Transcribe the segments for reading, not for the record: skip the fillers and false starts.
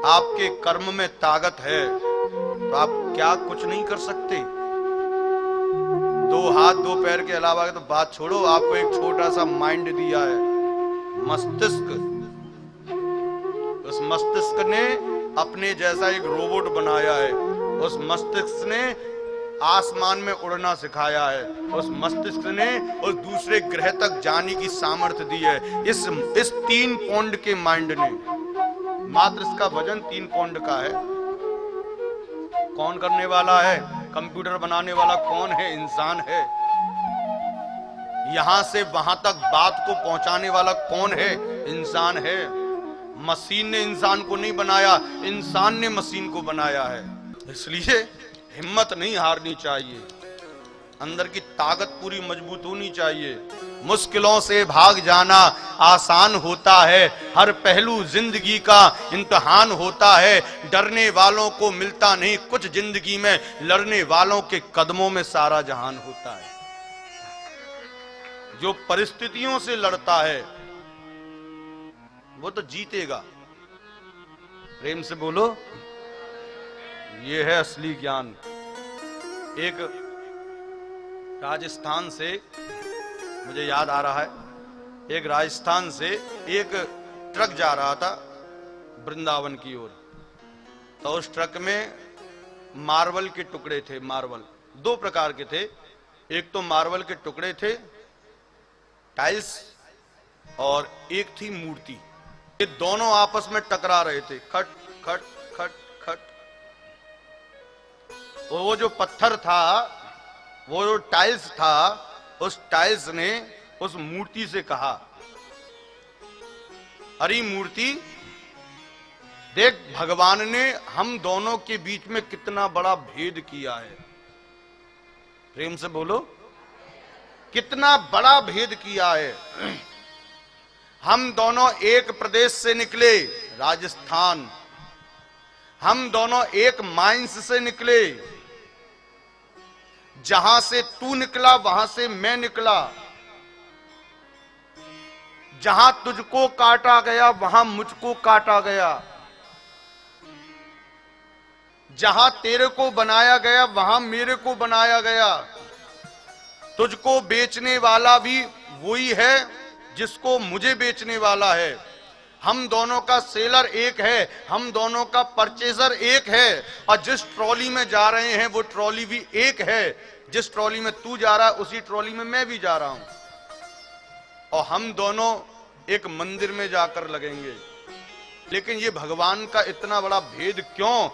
आपके कर्म में ताकत है तो आप क्या कुछ नहीं कर सकते? दो हाथ दो पैर के अलावा तो बात छोड़ो, आपको एक छोटा सा माइंड दिया है, मस्तिष्क। उस मस्तिष्क ने अपने जैसा एक रोबोट बनाया है। उस मस्तिष्क ने आसमान में उड़ना सिखाया है। उस मस्तिष्क ने उस दूसरे ग्रह तक जाने की सामर्थ्य दी है। इस 3 पौंड के माइंड ने, मात्र इसका वजन 3 पौंड का है। कौन करने वाला है? कंप्यूटर बनाने वाला कौन है? इंसान है। यहां से वहां तक बात को पहुंचाने वाला कौन है? इंसान है। मशीन ने इंसान को नहीं बनाया, इंसान ने मशीन को बनाया है। इसलिए हिम्मत नहीं हारनी चाहिए, अंदर की ताकत पूरी मजबूत होनी चाहिए। मुश्किलों से भाग जाना आसान होता है, हर पहलू जिंदगी का इम्तिहान होता है। डरने वालों को मिलता नहीं कुछ जिंदगी में, लड़ने वालों के कदमों में सारा जहान होता है। जो परिस्थितियों से लड़ता है वो तो जीतेगा। प्रेम से बोलो, ये है असली ज्ञान। एक राजस्थान से, मुझे याद आ रहा है, एक राजस्थान से एक ट्रक जा रहा था वृंदावन की ओर। तो उस ट्रक में मार्बल के टुकड़े थे। मार्बल 2 प्रकार के थे। एक तो मार्बल के टुकड़े थे, टाइल्स, और एक थी मूर्ति। ये दोनों आपस में टकरा रहे थे, खट खट खट खट। वो जो पत्थर था, वो जो टाइल्स था, उस टाइल्स ने उस मूर्ति से कहा, अरे मूर्ति देख, भगवान ने हम दोनों के बीच में कितना बड़ा भेद किया है। प्रेम से बोलो, कितना बड़ा भेद किया है। हम दोनों एक प्रदेश से निकले, राजस्थान। हम दोनों एक माइंस से निकले। जहां से तू निकला वहां से मैं निकला। जहां तुझको काटा गया वहां मुझको काटा गया। जहां तेरे को बनाया गया वहां मेरे को बनाया गया। तुझको बेचने वाला भी वही है जिसको मुझे बेचने वाला है। हम दोनों का सेलर एक है, हम दोनों का परचेजर एक है, और जिस ट्रॉली में जा रहे हैं वो ट्रॉली भी एक है। जिस ट्रॉली में तू जा रहा है उसी ट्रॉली में मैं भी जा रहा हूं, और हम दोनों एक मंदिर में जाकर लगेंगे। लेकिन ये भगवान का इतना बड़ा भेद क्यों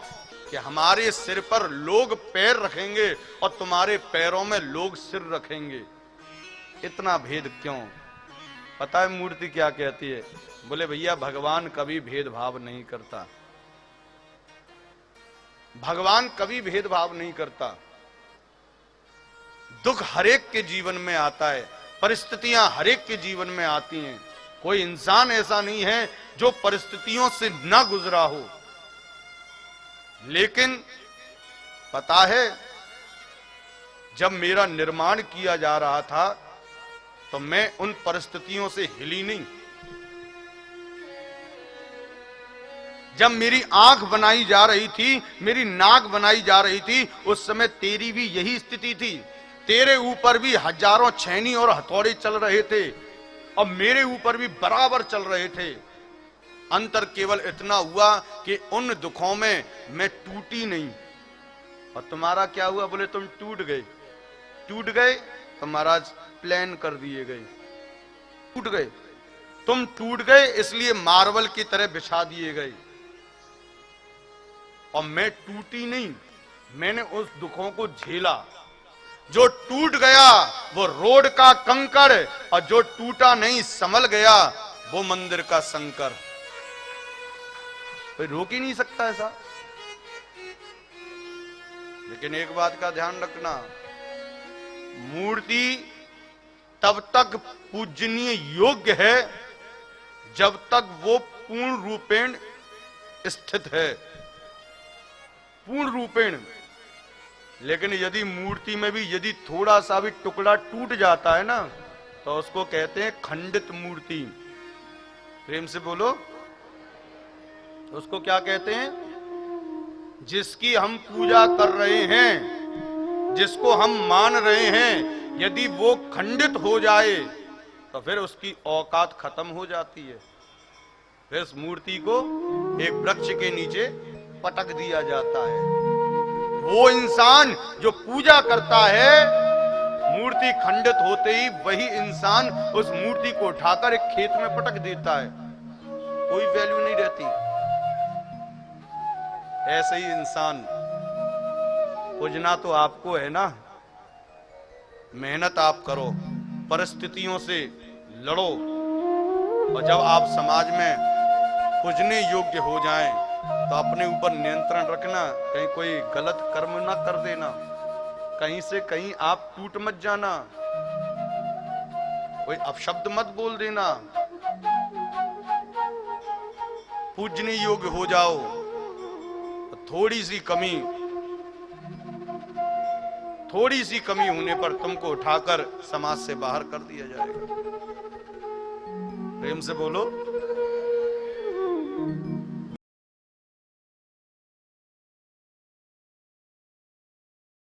कि हमारे सिर पर लोग पैर रखेंगे और तुम्हारे पैरों में लोग सिर रखेंगे? इतना भेद क्यों? पता है मूर्ति क्या कहती है? बोले भैया, भगवान कभी भेदभाव नहीं करता। भगवान कभी भेदभाव नहीं करता। दुख हरेक के जीवन में आता है, परिस्थितियां हरेक के जीवन में आती हैं। कोई इंसान ऐसा नहीं है जो परिस्थितियों से ना गुजरा हो। लेकिन पता है, जब मेरा निर्माण किया जा रहा था तो मैं उन परिस्थितियों से हिली नहीं। जब मेरी आंख बनाई जा रही थी, मेरी नाक बनाई जा रही थी, उस समय तेरी भी यही स्थिति थी। तेरे ऊपर भी हजारों छेनी और हथौड़े चल रहे थे और मेरे ऊपर भी बराबर चल रहे थे। अंतर केवल इतना हुआ कि उन दुखों में मैं टूटी नहीं। और तुम्हारा क्या हुआ? बोले तुम टूट गए। टूट गए तो महाराज प्लान कर दिए गए। टूट गए, तुम टूट गए, इसलिए मार्बल की तरह बिछा दिए गए। और मैं टूटी नहीं, मैंने उस दुखों को झेला। जो टूट गया वो रोड का कंकड़, और जो टूटा नहीं संभल गया वो मंदिर का शंकर। कोई रोक ही नहीं सकता ऐसा। लेकिन एक बात का ध्यान रखना, मूर्ति तब तक पूजनीय योग्य है जब तक वो पूर्ण रूपेण स्थित है, पूर्ण रूपेण। लेकिन यदि मूर्ति में भी यदि थोड़ा सा भी टुकड़ा टूट जाता है ना, तो उसको कहते हैं खंडित मूर्ति। प्रेम से बोलो, उसको क्या कहते हैं? जिसकी हम पूजा कर रहे हैं, जिसको हम मान रहे हैं, यदि वो खंडित हो जाए तो फिर उसकी औकात खत्म हो जाती है। फिर उस मूर्ति को एक वृक्ष के नीचे पटक दिया जाता है। वो इंसान जो पूजा करता है, मूर्ति खंडित होते ही वही इंसान उस मूर्ति को उठाकर एक खेत में पटक देता है, कोई वैल्यू नहीं रहती। ऐसे ही इंसान पूजना तो आपको है ना, मेहनत आप करो, परिस्थितियों से लड़ो, और जब आप समाज में पूजने योग्य हो जाएं तो अपने ऊपर नियंत्रण रखना, कहीं कोई गलत कर्म ना कर देना, कहीं से कहीं आप टूट मत जाना, कोई अपशब्द मत बोल देना। पूजने योग्य हो जाओ तो थोड़ी सी कमी होने पर तुमको उठाकर समाज से बाहर कर दिया जाएगा। प्रेम से बोलो।